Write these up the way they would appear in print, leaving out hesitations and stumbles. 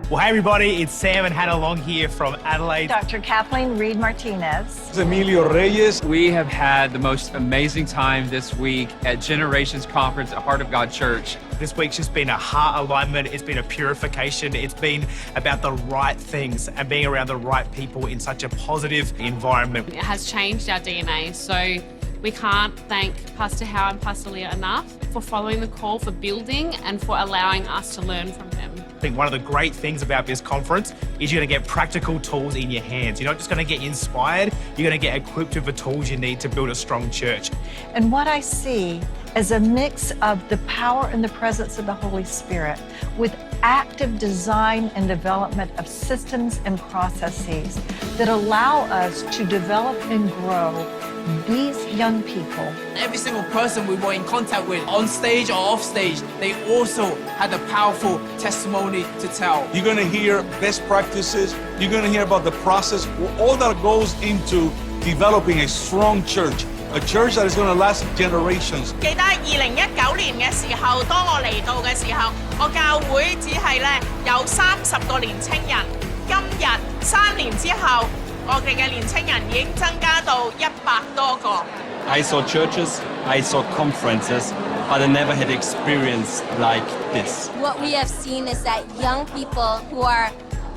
Well, hey everybody, it's Sam and Hannah Long here from Adelaide. Dr. Kathleen Reed-Martinez. Emilio Reyes. We have had the most amazing time this week at GenerationS Conference at Heart of God Church. This week's just been a heart alignment, it's been a purification, it's been about the right things and being around the right people in such a positive environment. It has changed our DNA, so we can't thank Pastor Howe and Pastor Leah enough for following the call for building and for allowing us to learn from them. I think one of the great things about this conference is you're going to get practical tools in your hands. You're not just going to get inspired, you're going to get equipped with the tools you need to build a strong church. And what I see is a mix of the power and the presence of the Holy Spirit with active design and development of systems and processes that allow us to develop and grow these young people. Every single person we were in contact with, on stage or off stage, they also had a powerful testimony to tell. You're going to hear best practices. You're going to hear about the process, all that goes into developing a strong church, a church that is going to last generations. 記得2019年嘅時候，當我嚟到嘅時候，我教會只係有30個年青人。今日3年之後，我哋嘅年青人已經增加到100多個。I saw churches, I saw conferences, but I never had experience like this. What we have seen is that young people who are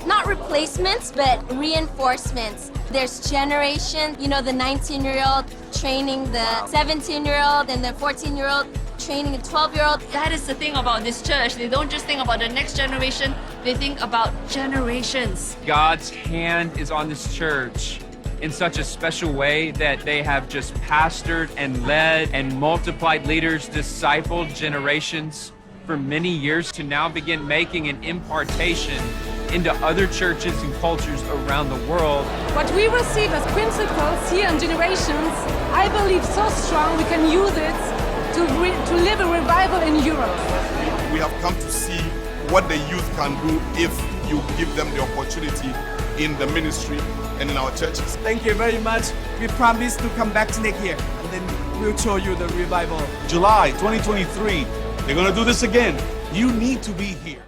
not replacements, but reinforcements. There's generation, you know, the 19-year-old training the 17-year-old and the 14-year-old training a 12-year-old. That is the thing about this church. They don't just think about the next generation, they think about generations. God's hand is on this church in such a special way that they have just pastored and led and multiplied leaders, discipled generations for many years to now begin making an impartation into other churches and cultures around the world. What we receive as principles here in GenerationS, I believe so strong we can use it to live a revival in Europe. We have come to see what the youth can do if you give them the opportunity in the ministry and in our churches. Thank you very much. We promise to come back next year and then we'll show you the revival. July 2023, they're going to do this again. You need to be here.